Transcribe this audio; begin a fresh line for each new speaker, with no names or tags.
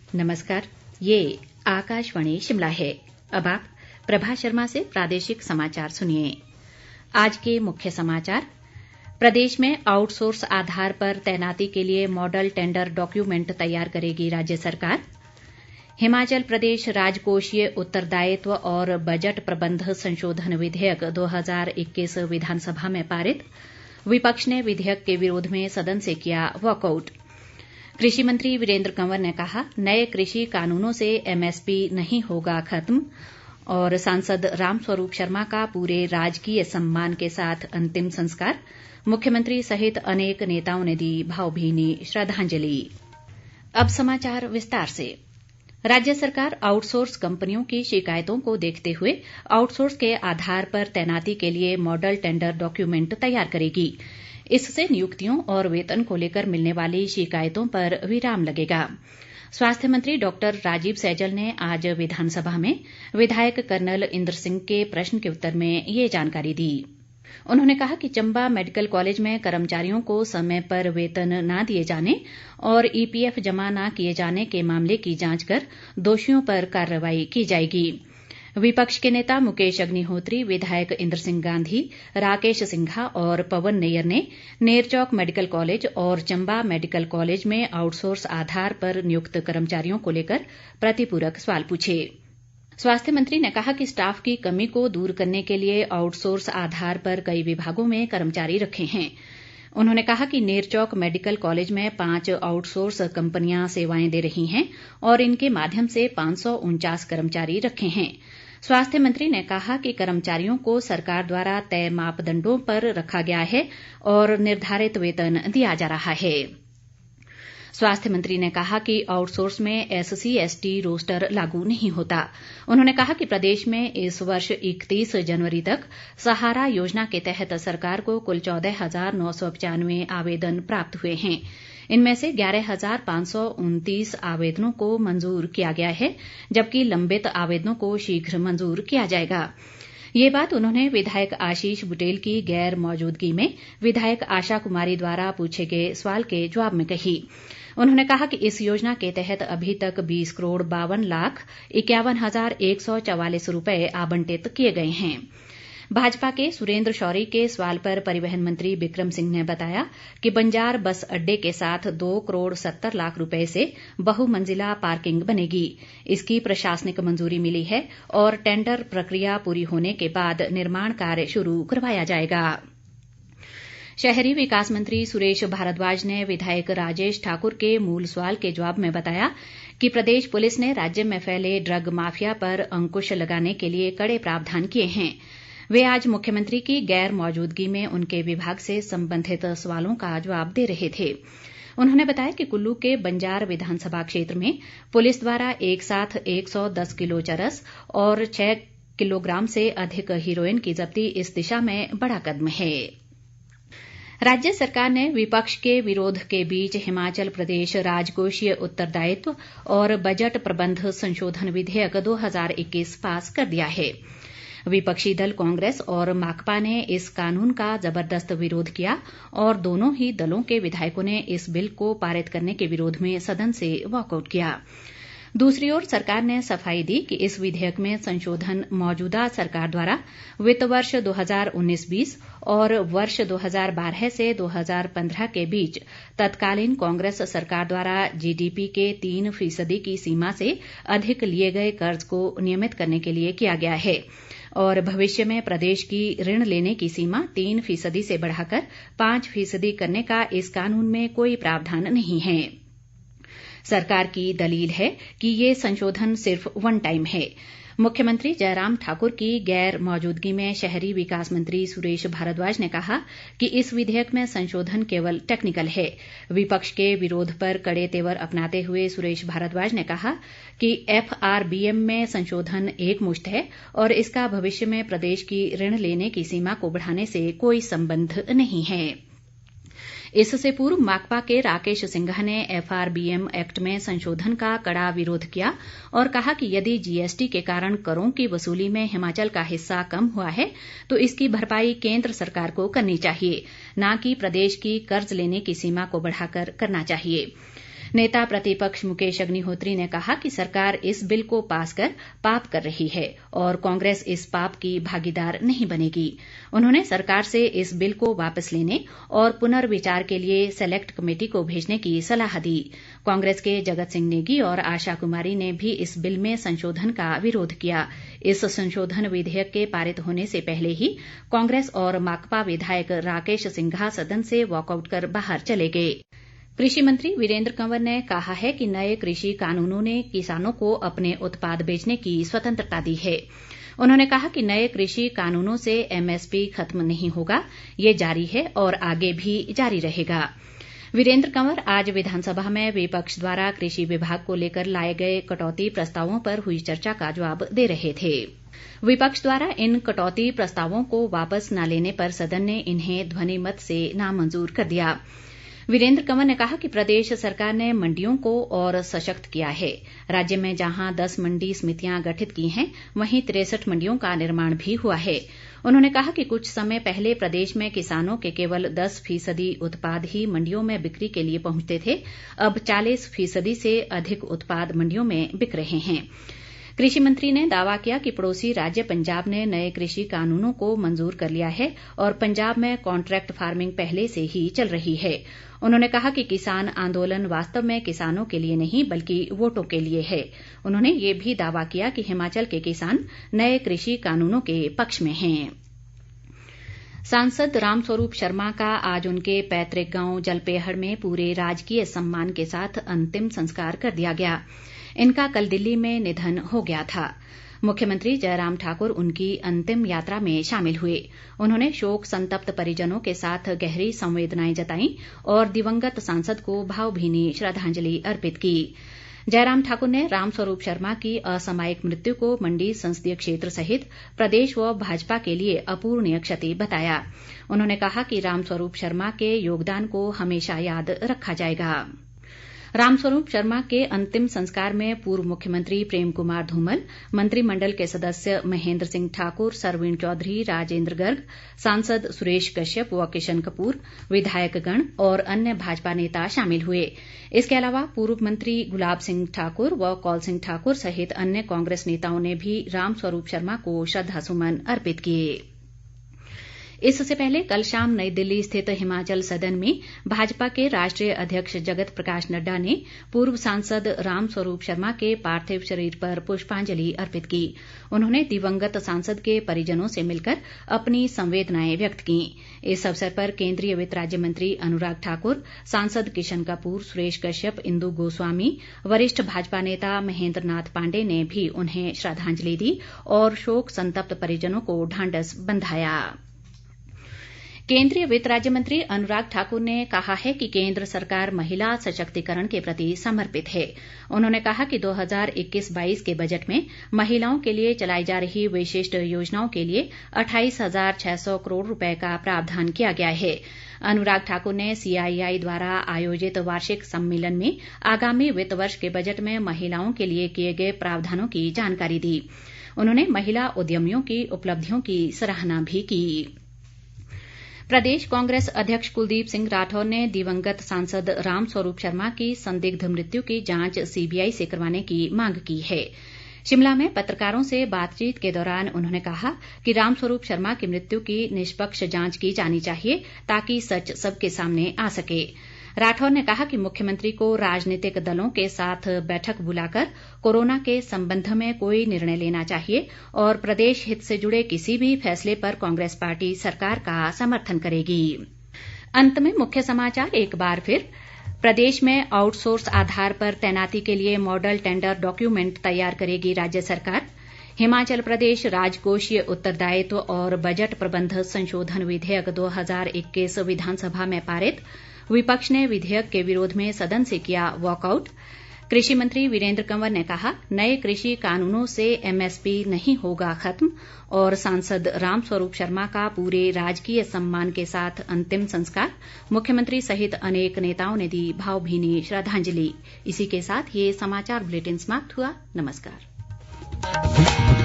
नमस्कार, ये आकाशवाणी शिमला है। अब आप प्रभा शर्मा से प्रादेशिक समाचार सुनिए। आज के मुख्य समाचार। प्रदेश में आउटसोर्स आधार पर तैनाती के लिए मॉडल टेंडर डॉक्यूमेंट तैयार करेगी राज्य सरकार। हिमाचल प्रदेश राजकोषीय उत्तरदायित्व और बजट प्रबंध संशोधन विधेयक 2021 विधानसभा में पारित। विपक्ष ने विधेयक के विरोध में सदन से किया वॉकआउट। कृषि मंत्री वीरेंद्र कंवर ने कहा, नए कृषि कानूनों से एमएसपी नहीं होगा खत्म। और सांसद रामस्वरूप शर्मा का पूरे राजकीय सम्मान के साथ अंतिम संस्कार। मुख्यमंत्री सहित अनेक नेताओं ने दी भावभीनी श्रद्धांजलि। अब समाचार विस्तार से। राज्य सरकार आउटसोर्स कंपनियों की शिकायतों को देखते हुए आउटसोर्स के आधार पर तैनाती के लिए मॉडल टेंडर डॉक्यूमेंट तैयार करेगी। इससे नियुक्तियों और वेतन को लेकर मिलने वाली शिकायतों पर विराम लगेगा। स्वास्थ्य मंत्री डॉक्टर राजीव सैजल ने आज विधानसभा में विधायक कर्नल इंद्र सिंह के प्रश्न के उत्तर में ये जानकारी दी। उन्होंने कहा कि चंबा मेडिकल कॉलेज में कर्मचारियों को समय पर वेतन न दिए जाने और ईपीएफ जमा न किए जाने के मामले की जांच कर दोषियों पर कार्रवाई की जाएगी। विपक्ष के नेता मुकेश अग्निहोत्री, विधायक इंद्र सिंह गांधी, राकेश सिंघा और पवन नैयर ने नेरचौक मेडिकल कॉलेज और चंबा मेडिकल कॉलेज में आउटसोर्स आधार पर नियुक्त कर्मचारियों को लेकर प्रतिपूरक सवाल पूछे। स्वास्थ्य मंत्री ने कहा कि स्टाफ की कमी को दूर करने के लिए आउटसोर्स आधार पर कई विभागों में कर्मचारी रखे हैं। उन्होंने कहा कि नेरचौक मेडिकल कॉलेज में 5 आउटसोर्स कंपनियां सेवाएं दे रही हैं और इनके माध्यम से 549 कर्मचारी रखे हैं। स्वास्थ्य मंत्री ने कहा कि कर्मचारियों को सरकार द्वारा तय मापदंडों पर रखा गया है और निर्धारित वेतन दिया जा रहा है। स्वास्थ्य मंत्री ने कहा कि आउटसोर्स में SC/ST रोस्टर लागू नहीं होता। उन्होंने कहा कि प्रदेश में इस वर्ष 31 जनवरी तक सहारा योजना के तहत सरकार को कुल 14,995 आवेदन प्राप्त हुए हैं। इनमें से 11,529 आवेदनों को मंजूर किया गया है, जबकि लंबित आवेदनों को शीघ्र मंजूर किया जाएगा। ये बात उन्होंने विधायक आशीष बुटेल की गैर मौजूदगी में विधायक आशा कुमारी द्वारा पूछे गए सवाल के जवाब में कही। उन्होंने कहा कि इस योजना के तहत अभी तक 20 करोड़ 52 लाख 51,144 रुपए आवंटित किए गए हैं। भाजपा के सुरेंद्र शौरी के सवाल पर परिवहन मंत्री बिक्रम सिंह ने बताया कि बंजार बस अड्डे के साथ 2 करोड़ 70 लाख रुपए से बहुमंजिला पार्किंग बनेगी। इसकी प्रशासनिक मंजूरी मिली है और टेंडर प्रक्रिया पूरी होने के बाद निर्माण कार्य शुरू करवाया जाएगा। शहरी विकास मंत्री सुरेश भारद्वाज ने विधायक राजेश ठाकुर के मूल सवाल के जवाब में बताया कि प्रदेश पुलिस ने राज्य में फैले ड्रग माफिया पर अंकुश लगाने के लिए कड़े प्रावधान किए हैं। वे आज मुख्यमंत्री की गैर मौजूदगी में उनके विभाग से संबंधित सवालों का जवाब दे रहे थे। उन्होंने बताया कि कुल्लू के बंजार विधानसभा क्षेत्र में पुलिस द्वारा एक साथ 110 किलो चरस और 6 किलोग्राम से अधिक हीरोइन की जब्ती इस दिशा में बड़ा कदम है। राज्य सरकार ने विपक्ष के विरोध के बीच हिमाचल प्रदेश राजकोषीय उत्तरदायित्व और बजट प्रबंध संशोधन विधेयक 2021 पास कर दिया है। विपक्षी दल कांग्रेस और माकपा ने इस कानून का जबरदस्त विरोध किया और दोनों ही दलों के विधायकों ने इस बिल को पारित करने के विरोध में सदन से वॉकआउट किया। दूसरी ओर सरकार ने सफाई दी कि इस विधेयक में संशोधन मौजूदा सरकार द्वारा वित्त वर्ष 2019-20 और वर्ष 2012 से 2015 के बीच तत्कालीन कांग्रेस सरकार द्वारा GDP के 3% की सीमा से अधिक लिए गए कर्ज को नियमित करने के लिए किया गया है और भविष्य में प्रदेश की ऋण लेने की सीमा 3% से बढ़ाकर 5% करने का इस कानून में कोई प्रावधान नहीं है। सरकार की दलील है कि ये संशोधन सिर्फ वन टाइम है। मुख्यमंत्री जयराम ठाकुर की गैर मौजूदगी में शहरी विकास मंत्री सुरेश भारद्वाज ने कहा कि इस विधेयक में संशोधन केवल टेक्निकल है। विपक्ष के विरोध पर कड़े तेवर अपनाते हुए सुरेश भारद्वाज ने कहा कि FRBM में संशोधन एकमुश्त है और इसका भविष्य में प्रदेश की ऋण लेने की सीमा को बढ़ाने से कोई संबंध नहीं है। इससे पूर्व माकपा के राकेश सिंघा ने FRBM एक्ट में संशोधन का कड़ा विरोध किया और कहा कि यदि GST के कारण करों की वसूली में हिमाचल का हिस्सा कम हुआ है तो इसकी भरपाई केंद्र सरकार को करनी चाहिए, न कि प्रदेश की कर्ज लेने की सीमा को बढ़ाकर करना चाहिए। नेता प्रतिपक्ष मुकेश अग्निहोत्री ने कहा कि सरकार इस बिल को पास कर पाप कर रही है और कांग्रेस इस पाप की भागीदार नहीं बनेगी। उन्होंने सरकार से इस बिल को वापस लेने और पुनर्विचार के लिए सेलेक्ट कमेटी को भेजने की सलाह दी। कांग्रेस के जगत सिंह नेगी और आशा कुमारी ने भी इस बिल में संशोधन का विरोध किया। इस संशोधन विधेयक के पारित होने से पहले ही कांग्रेस और माकपा विधायक राकेश सिंघा सदन से वॉकआउट कर बाहर चले गए। कृषि मंत्री वीरेंद्र कंवर ने कहा है कि नए कृषि कानूनों ने किसानों को अपने उत्पाद बेचने की स्वतंत्रता दी है। उन्होंने कहा कि नए कृषि कानूनों से एमएसपी खत्म नहीं होगा, ये जारी है और आगे भी जारी रहेगा। वीरेंद्र कंवर आज विधानसभा में विपक्ष द्वारा कृषि विभाग को लेकर लाए गए कटौती प्रस्तावों पर हुई चर्चा का जवाब दे रहे थे। विपक्ष द्वारा इन कटौती प्रस्तावों को वापस न लेने पर सदन ने इन्हें ध्वनिमत से नामंजूर कर दिया। वीरेंद्र कंवर ने कहा कि प्रदेश सरकार ने मंडियों को और सशक्त किया है। राज्य में जहां 10 मंडी समितियां गठित की हैं, वहीं 63 मंडियों का निर्माण भी हुआ है। उन्होंने कहा कि कुछ समय पहले प्रदेश में किसानों के केवल 10% उत्पाद ही मंडियों में बिक्री के लिए पहुंचते थे। अब 40% से अधिक उत्पाद मंडियों में बिक रहे हैं। कृषि मंत्री ने दावा किया कि पड़ोसी राज्य पंजाब ने नए कृषि कानूनों को मंजूर कर लिया है और पंजाब में कॉन्ट्रैक्ट फार्मिंग पहले से ही चल रही है। उन्होंने कहा कि किसान आंदोलन वास्तव में किसानों के लिए नहीं बल्कि वोटों के लिए है। उन्होंने ये भी दावा किया कि हिमाचल के किसान नए कृषि कानूनों के पक्ष में हैं। सांसद रामस्वरूप शर्मा का आज उनके पैतृक गांव जलपेहड़ में पूरे राजकीय सम्मान के साथ अंतिम संस्कार कर दिया गया। इनका कल दिल्ली में निधन हो गया था। मुख्यमंत्री जयराम ठाकुर उनकी अंतिम यात्रा में शामिल हुए। उन्होंने शोक संतप्त परिजनों के साथ गहरी संवेदनाएं जताईं और दिवंगत सांसद को भावभीनी श्रद्धांजलि अर्पित की। जयराम ठाकुर ने रामस्वरूप शर्मा की असामयिक मृत्यु को मंडी संसदीय क्षेत्र सहित प्रदेश व भाजपा के लिए अपूर्णीय क्षति बताया। उन्होंने कहा कि रामस्वरूप शर्मा के योगदान को हमेशा याद रखा जाएगा। रामस्वरूप शर्मा के अंतिम संस्कार में पूर्व मुख्यमंत्री प्रेम कुमार धूमल, मंत्रिमंडल के सदस्य महेंद्र सिंह ठाकुर, सरवीण चौधरी, राजेंद्र गर्ग, सांसद सुरेश कश्यप व किशन कपूर, विधायकगण और अन्य भाजपा नेता शामिल हुए। इसके अलावा पूर्व मंत्री गुलाब सिंह ठाकुर व कौल सिंह ठाकुर सहित अन्य कांग्रेस नेताओं ने भी रामस्वरूप शर्मा को श्रद्धासुमन अर्पित किए। इससे पहले कल शाम नई दिल्ली स्थित हिमाचल सदन में भाजपा के राष्ट्रीय अध्यक्ष जगत प्रकाश नड्डा ने पूर्व सांसद रामस्वरूप शर्मा के पार्थिव शरीर पर पुष्पांजलि अर्पित की। उन्होंने दिवंगत सांसद के परिजनों से मिलकर अपनी संवेदनाएं व्यक्त की। इस अवसर पर केंद्रीय वित्त राज्य मंत्री अनुराग ठाकुर, सांसद किशन कपूर, सुरेश कश्यप, इंदु गोस्वामी, वरिष्ठ भाजपा नेता महेंद्र नाथ पांडे ने भी उन्हें श्रद्धांजलि दी और शोक संतप्त परिजनों को ढांढस बंधाया। केंद्रीय वित्त राज्य मंत्री अनुराग ठाकुर ने कहा है कि केंद्र सरकार महिला सशक्तिकरण के प्रति समर्पित है। उन्होंने कहा कि 2021-22 के बजट में महिलाओं के लिए चलाई जा रही विशिष्ट योजनाओं के लिए 28,600 करोड़ रुपए का प्रावधान किया गया है। अनुराग ठाकुर ने CII द्वारा आयोजित वार्षिक सम्मेलन में आगामी वित्त वर्ष के बजट में महिलाओं के लिए किए गए प्रावधानों की जानकारी दी। उन्होंने महिला उद्यमियों की उपलब्धियों की सराहना भी की। प्रदेश कांग्रेस अध्यक्ष कुलदीप सिंह राठौर ने दिवंगत सांसद रामस्वरूप शर्मा की संदिग्ध मृत्यु की जांच CBI से करवाने की मांग की है। शिमला में पत्रकारों से बातचीत के दौरान उन्होंने कहा कि रामस्वरूप शर्मा की मृत्यु की निष्पक्ष जांच की जानी चाहिए ताकि सच सबके सामने आ सके। राठौर ने कहा कि मुख्यमंत्री को राजनीतिक दलों के साथ बैठक बुलाकर कोरोना के संबंध में कोई निर्णय लेना चाहिए और प्रदेश हित से जुड़े किसी भी फैसले पर कांग्रेस पार्टी सरकार का समर्थन करेगी। अंत में मुख्य समाचार एक बार फिर। प्रदेश में आउटसोर्स आधार पर तैनाती के लिए मॉडल टेंडर डॉक्यूमेंट तैयार करेगी राज्य सरकार। हिमाचल प्रदेश राजकोषीय उत्तरदायित्व और बजट प्रबंध संशोधन विधेयक 2021 विधानसभा में पारित। विपक्ष ने विधेयक के विरोध में सदन से किया वॉकआउट। कृषि मंत्री वीरेंद्र कंवर ने कहा नए कृषि कानूनों से MSP नहीं होगा खत्म। और सांसद रामस्वरूप शर्मा का पूरे राजकीय सम्मान के साथ अंतिम संस्कार। मुख्यमंत्री सहित अनेक नेताओं ने दी भावभीनी श्रद्धांजलि। इसी के साथ ये समाचार बुलेटिन समाप्त हुआ। नमस्कार।